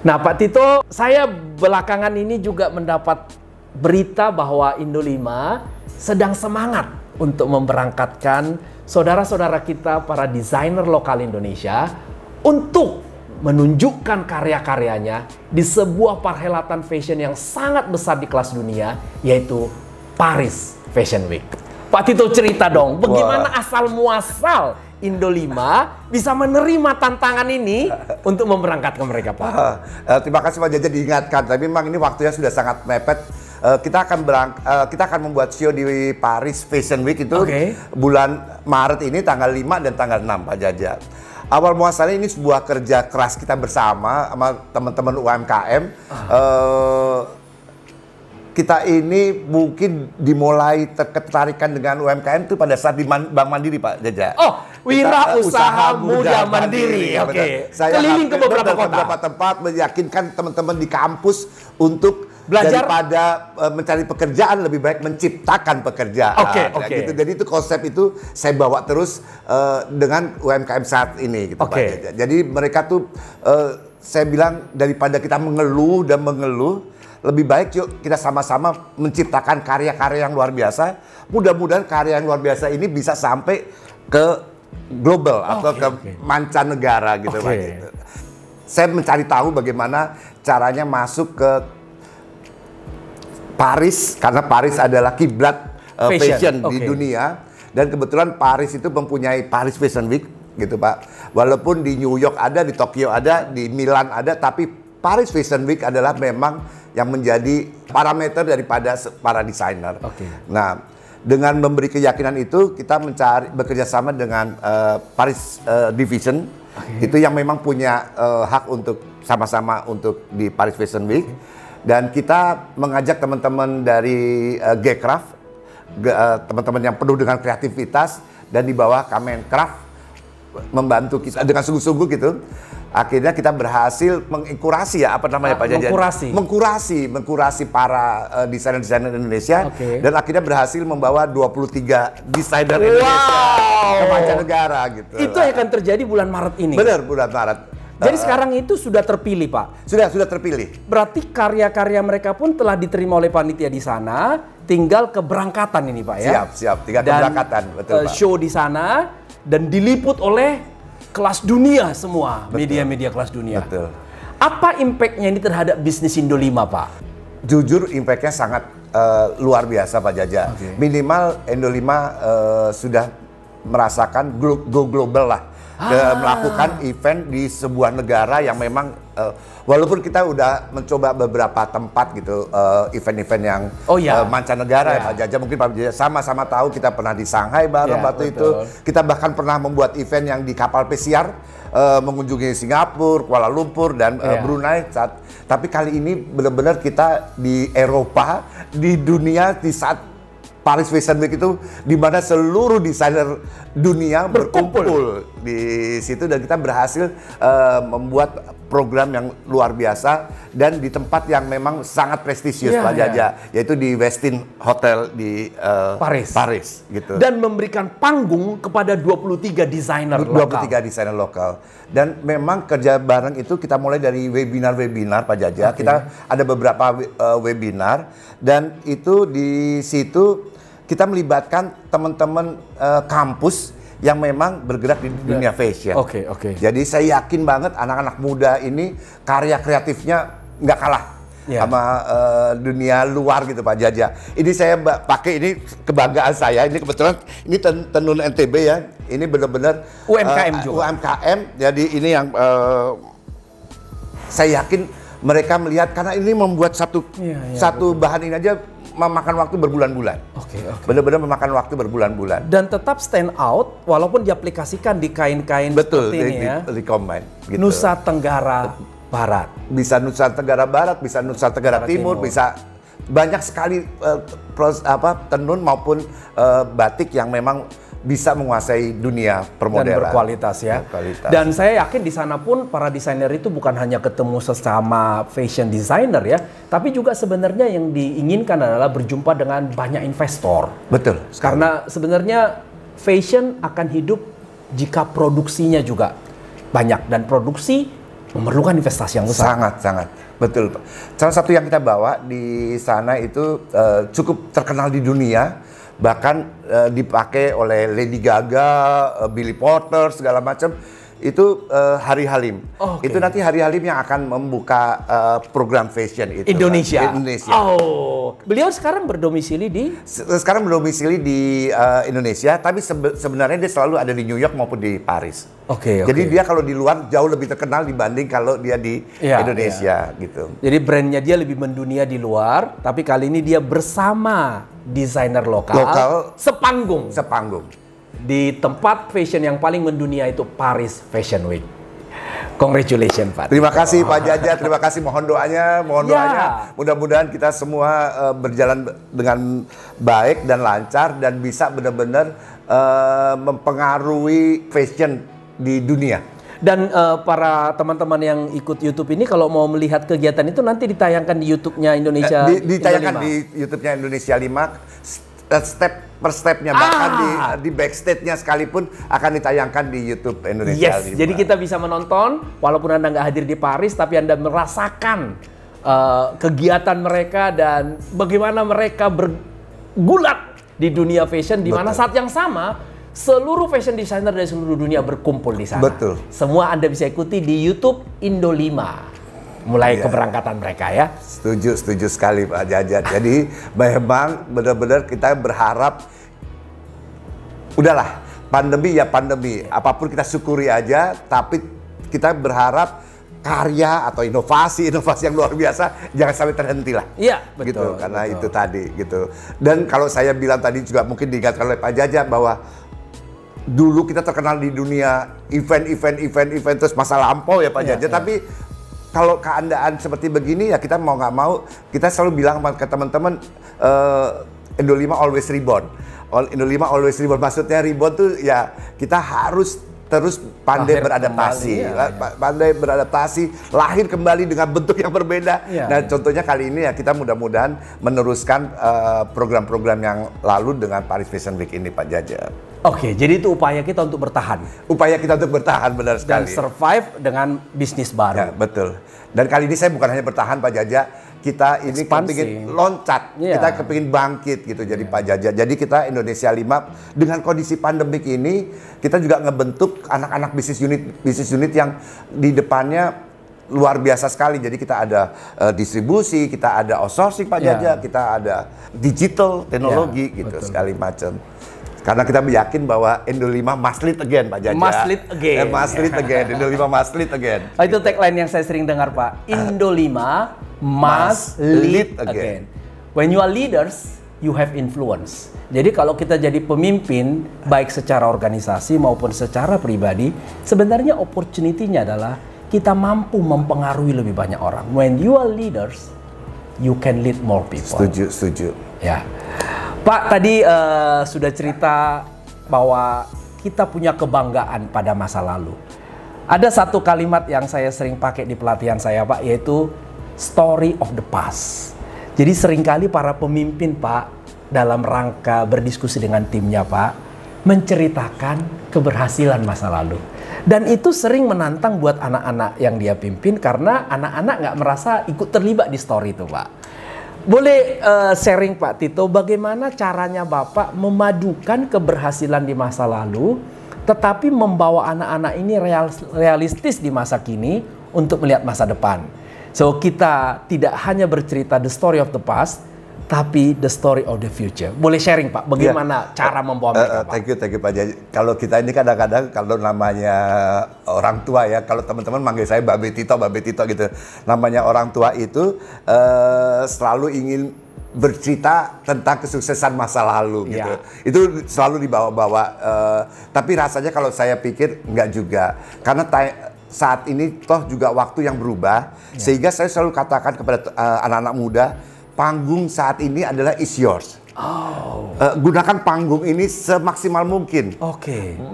Nah, Pak Tito, saya belakangan ini juga mendapat berita bahwa Indolima sedang semangat untuk memberangkatkan saudara-saudara kita, para desainer lokal Indonesia, untuk menunjukkan karya-karyanya di sebuah perhelatan fashion yang sangat besar di kelas dunia, yaitu Paris Fashion Week. Pak Tito, cerita dong, bagaimana asal muasal Indolima bisa menerima tantangan ini untuk memberangkatkan mereka, Pak? Terima kasih Pak Jaja diingatkan, tapi memang ini waktunya sudah sangat mepet. Kita akan membuat show di Paris Fashion Week itu bulan Maret ini, tanggal 5 dan tanggal 6, Pak Jaja. Awal muasalnya ini sebuah kerja keras kita bersama sama teman-teman UMKM. Kita ini mungkin dimulai ketertarikan dengan UMKM itu pada saat di Bank Mandiri, Pak Jaja. Oh, Wira Usaha Muda Mandiri. Oke. Saya keliling ke beberapa tempat meyakinkan teman-teman di kampus untuk belajar daripada mencari pekerjaan, lebih baik menciptakan pekerjaan. Gitu. Jadi itu konsep itu saya bawa terus dengan UMKM saat ini, gitu, Pak Jaja. Jadi mereka tuh saya bilang daripada kita mengeluh, lebih baik yuk kita sama-sama menciptakan karya-karya yang luar biasa. Mudah-mudahan karya yang luar biasa ini bisa sampai ke global atau ke mancanegara gitu, Pak. Gitu. Saya mencari tahu bagaimana caranya masuk ke Paris, karena Paris adalah kiblat fashion di dunia, dan kebetulan Paris itu mempunyai Paris Fashion Week, gitu, Pak. Walaupun di New York ada, di Tokyo ada, di Milan ada, tapi Paris Fashion Week adalah memang yang menjadi parameter daripada para desainer. Nah, dengan memberi keyakinan itu, kita bekerja sama dengan Paris Division, itu yang memang punya hak untuk sama-sama untuk di Paris Fashion Week. Dan kita mengajak teman-teman dari G-Craft, teman-teman yang penuh dengan kreativitas, dan di bawah Kemenkraf membantu kita dengan sungguh-sungguh gitu. Akhirnya kita berhasil menginkurasi Pak Jaja? Mengkurasi para desainer-desainer Indonesia, dan akhirnya berhasil membawa 23 desainer Indonesia ke mancanegara gitu. Itu akan terjadi bulan Maret ini. Benar, bulan Maret. Jadi sekarang itu sudah terpilih, Pak? Sudah terpilih. Berarti karya-karya mereka pun telah diterima oleh panitia di sana, tinggal keberangkatan ini, Pak, ya? Siap, tinggal keberangkatan, betul, Pak. Show di sana, dan diliput oleh kelas dunia semua, media-media kelas dunia. Betul. Apa impact-nya ini terhadap bisnis Indolima, Pak? Jujur, impact-nya sangat luar biasa, Pak Jaja. Minimal Indolima sudah merasakan go global lah. Melakukan event di sebuah negara yang memang walaupun kita udah mencoba beberapa tempat gitu, event-event yang mancanegara, Pak Jaja, mungkin Pak Jaja sama-sama tahu, kita pernah di Shanghai bareng waktu itu. Kita bahkan pernah membuat event yang di kapal pesiar, mengunjungi Singapura, Kuala Lumpur, dan Brunei. Tapi kali ini benar-benar kita di Eropa, di dunia, di saat Paris Fashion Week itu, di mana seluruh desainer dunia berkumpul di situ, dan kita berhasil membuat program yang luar biasa dan di tempat yang memang sangat prestisius, Pak Jaja, yaitu di Westin Hotel di Paris gitu. Dan memberikan panggung kepada 23 desainer lokal. 23 desainer lokal. Dan memang kerja bareng itu kita mulai dari webinar-webinar, Pak Jaja. Kita ada beberapa webinar, dan itu di situ kita melibatkan teman-teman kampus yang memang bergerak di dunia fashion. Jadi saya yakin banget anak-anak muda ini karya kreatifnya nggak kalah sama dunia luar gitu, Pak Jaja. Ini saya pakai, ini kebanggaan saya. Ini kebetulan ini tenun NTB ya. Ini benar-benar UMKM juga. UMKM. Jadi ini yang saya yakin mereka melihat, karena ini membuat satu bahan ini aja memakan waktu berbulan-bulan. Benar-benar memakan waktu berbulan-bulan. Dan tetap stand out walaupun diaplikasikan di kain-kain seperti ini ya. Recombine, gitu. Nusa Tenggara Barat. Bisa Nusa Tenggara Barat, bisa Nusa Tenggara Timur, bisa banyak sekali tenun maupun batik yang memang bisa menguasai dunia permodelan. Dan berkualitas ya. Dan saya yakin di sana pun para desainer itu bukan hanya ketemu sesama fashion designer ya, tapi juga sebenarnya yang diinginkan adalah berjumpa dengan banyak investor. Betul. Karena sebenarnya fashion akan hidup jika produksinya juga banyak, dan produksi memerlukan investasi yang besar. Sangat, betul Pak. Salah satu yang kita bawa di sana itu cukup terkenal di dunia, bahkan dipakai oleh Lady Gaga, Billy Porter segala macam. Itu Hari Halim. Itu nanti Hari Halim yang akan membuka program fashion itu. Indonesia. Oh, beliau sekarang berdomisili di? Sekarang berdomisili di Indonesia, tapi sebenarnya dia selalu ada di New York maupun di Paris. Jadi dia kalau di luar jauh lebih terkenal dibanding kalau dia di Indonesia gitu. Jadi brandnya dia lebih mendunia di luar, tapi kali ini dia bersama desainer lokal sepanggung. Di tempat fashion yang paling mendunia itu Paris Fashion Week. Congratulations Pak. Terima kasih Pak Jaja, terima kasih, mohon doanya. Mudah-mudahan kita semua berjalan dengan baik dan lancar dan bisa benar-benar mempengaruhi fashion di dunia. Dan para teman-teman yang ikut YouTube ini kalau mau melihat kegiatan itu nanti ditayangkan di YouTube-nya Indonesia. Ditayangkan di YouTube-nya Indonesia 5. Step per stepnya, bahkan di backstage-nya sekalipun akan ditayangkan di YouTube Indonesia 5. Jadi kita bisa menonton walaupun Anda nggak hadir di Paris, tapi Anda merasakan kegiatan mereka dan bagaimana mereka bergulat di dunia fashion, di mana saat yang sama seluruh fashion designer dari seluruh dunia berkumpul di sana. Betul. Semua Anda bisa ikuti di YouTube Indo 5. Mulai keberangkatan mereka ya. Setuju sekali Pak Jaja. Jadi memang benar-benar kita berharap udahlah, pandemi ya pandemi. Apapun kita syukuri aja, tapi kita berharap karya atau inovasi yang luar biasa jangan sampai terhenti lah. Iya, betul. Gitu, karena itu tadi gitu. Dan kalau saya bilang tadi juga mungkin diingatkan oleh Pak Jaja bahwa dulu kita terkenal di dunia event terus masa lampau ya Pak Jaja, tapi kalau keadaan seperti begini ya kita mau nggak mau, kita selalu bilang ke teman-teman Indo 5 always reborn. Indo 5 always reborn, maksudnya reborn tuh ya kita harus terus pandai beradaptasi, pandai beradaptasi, lahir kembali dengan bentuk yang berbeda. Nah contohnya kali ini ya kita mudah-mudahan meneruskan program-program yang lalu dengan Paris Fashion Week ini Pak Jaja. Jadi itu upaya kita untuk bertahan. Upaya kita untuk bertahan, benar sekali. Dan survive dengan bisnis baru. Ya, betul. Dan kali ini saya bukan hanya bertahan Pak Jaja, kita ini kepingin loncat, kita kepingin bangkit gitu jadi Pak Jaja. Jadi kita Indonesia 5 dengan kondisi pandemik ini, kita juga ngebentuk anak-anak bisnis unit yang di depannya luar biasa sekali. Jadi kita ada distribusi, kita ada outsourcing Pak Jaja, kita ada digital teknologi gitu segala macam. Karena kita yakin bahwa Indo 5 must lead again Pak Jaja. Must lead again. Must lead again. Indo 5 must lead again. Itu tagline yang saya sering dengar Pak. Indo 5 must lead again. When you are leaders, you have influence. Jadi kalau kita jadi pemimpin, baik secara organisasi maupun secara pribadi, sebenarnya opportunity-nya adalah kita mampu mempengaruhi lebih banyak orang. When you are leaders, you can lead more people. Setuju. Ya. Pak tadi sudah cerita bahwa kita punya kebanggaan pada masa lalu. Ada satu kalimat yang saya sering pakai di pelatihan saya Pak, yaitu story of the past. Jadi seringkali para pemimpin Pak dalam rangka berdiskusi dengan timnya Pak, menceritakan keberhasilan masa lalu. Dan itu sering menantang buat anak-anak yang dia pimpin karena anak-anak nggak merasa ikut terlibat di story itu Pak. Boleh sharing Pak Tito, bagaimana caranya Bapak memadukan keberhasilan di masa lalu, tetapi membawa anak-anak ini realistis di masa kini untuk melihat masa depan. So kita tidak hanya bercerita the story of the past, tapi the story of the future. Boleh sharing Pak, bagaimana cara membawa mereka Pak? Thank you Pak Jaja. Kalau kita ini kadang-kadang kalau namanya orang tua ya, kalau teman-teman manggil saya Mbak Betito gitu. Namanya orang tua itu selalu ingin bercerita tentang kesuksesan masa lalu gitu. Itu selalu dibawa-bawa. Tapi rasanya kalau saya pikir enggak juga. Karena saat ini toh juga waktu yang berubah. Sehingga saya selalu katakan kepada anak-anak muda, panggung saat ini adalah is yours. Gunakan panggung ini semaksimal mungkin.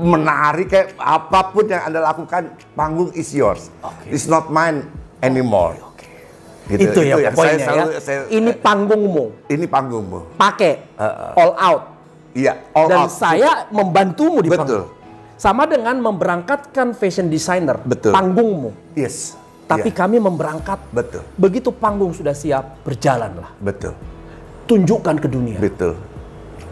Menari kayak apapun yang Anda lakukan, panggung is yours. It's not mine anymore. Gitu. Itu ya poinnya ini panggungmu. Ini panggungmu. Pakai all out. Iya, all Dan out. saya membantumu di panggung. Sama dengan memberangkatkan fashion designer. Panggungmu. Yes. tapi kami memberangkat. Betul. Begitu panggung sudah siap, berjalanlah. Betul. Tunjukkan ke dunia. Betul.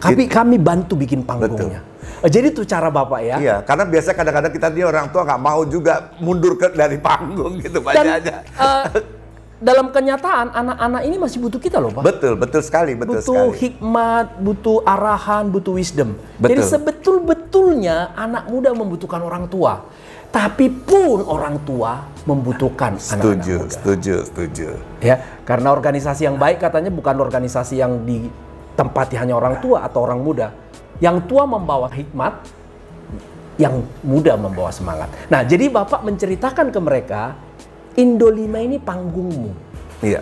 Kami bantu bikin panggungnya. Jadi itu cara Bapak ya. Iya, karena biasa kadang-kadang kita orang tua nggak mau juga mundur dari panggung gitu Pak Jaja. Dalam kenyataan anak-anak ini masih butuh kita loh Pak. Betul, betul sekali, betul sekali. Butuh hikmat, butuh arahan, butuh wisdom. Betul. Jadi sebetul-betulnya anak muda membutuhkan orang tua. Tapi pun orang tua membutuhkan anak-anak muda. Setuju. Ya, karena organisasi yang baik katanya bukan organisasi yang ditempati hanya orang tua atau orang muda. Yang tua membawa hikmat, yang muda membawa semangat. Nah, jadi Bapak menceritakan ke mereka, Indo 5 ini panggungmu. Iya.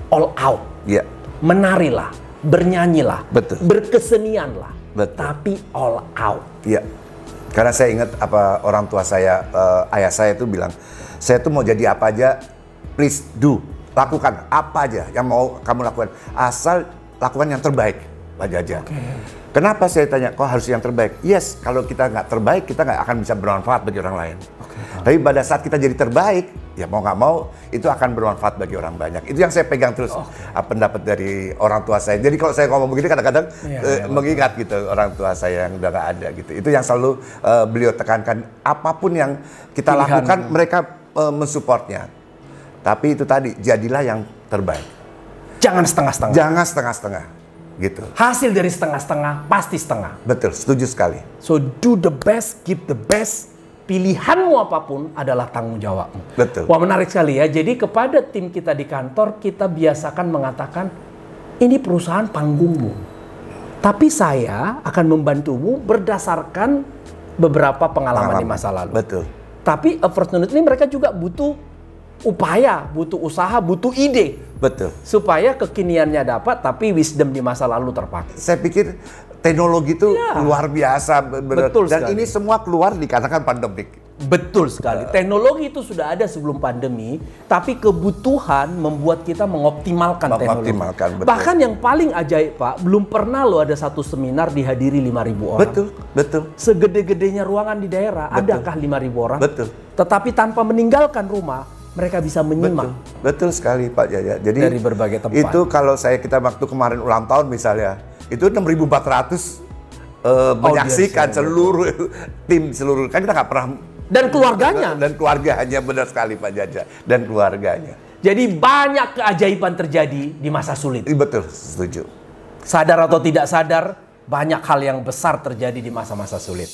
All out. Iya. Menarilah, bernyanyilah, betul. Berkesenianlah. Betul. Tapi all out. Iya. Karena saya ingat apa orang tua saya, ayah saya itu bilang, saya tuh mau jadi apa aja, please do. Lakukan apa aja yang mau kamu lakukan. Asal lakukan yang terbaik, Pak Jaja. Kenapa saya tanya, kok harus yang terbaik? Yes, kalau kita nggak terbaik, kita nggak akan bisa bermanfaat bagi orang lain. Tapi pada saat kita jadi terbaik, ya mau nggak mau, itu akan bermanfaat bagi orang banyak. Itu yang saya pegang terus, pendapat dari orang tua saya. Jadi kalau saya ngomong begini, kadang-kadang mengingat gitu orang tua saya yang udah nggak ada gitu. Itu yang selalu beliau tekankan. Apapun yang kita lakukan, mereka mensupportnya. Tapi itu tadi, jadilah yang terbaik. Jangan setengah-setengah. Jangan setengah-setengah. Gitu. Hasil dari setengah-setengah pasti setengah. Betul, setuju sekali. So do the best, give the best. Pilihanmu apapun adalah tanggung jawabmu. Betul. Wah, menarik sekali ya. Jadi kepada tim kita di kantor, kita biasakan mengatakan, ini perusahaan panggungmu. Tapi saya akan membantumu berdasarkan beberapa pengalaman di masa lalu. Betul. Tapi unfortunately mereka juga butuh upaya, butuh usaha, butuh ide. Betul. Supaya kekiniannya dapat, tapi wisdom di masa lalu terpakai. Saya pikir teknologi itu luar biasa. Betul dan sekali. ini semua keluar dikarenakan pandemik. Betul sekali. Teknologi itu sudah ada sebelum pandemi, tapi kebutuhan membuat kita mengoptimalkan teknologi. Betul. Bahkan yang paling ajaib Pak, belum pernah loh ada satu seminar dihadiri 5.000 orang. Betul. Segede-gedenya ruangan di daerah, adakah 5.000 orang? Betul. Tetapi tanpa meninggalkan rumah, mereka bisa menyimak. Betul sekali Pak Jaja. Jadi dari berbagai tempat. Itu kalau kita waktu kemarin ulang tahun misalnya, itu 6.400 menyaksikan seluruh tim seluruh. Kan kita nggak pernah. Dan keluarganya. Dan keluarganya, benar sekali Pak Jaja. Dan keluarganya. Jadi banyak keajaiban terjadi di masa sulit. Betul, setuju. Sadar atau tidak sadar, banyak hal yang besar terjadi di masa-masa sulit.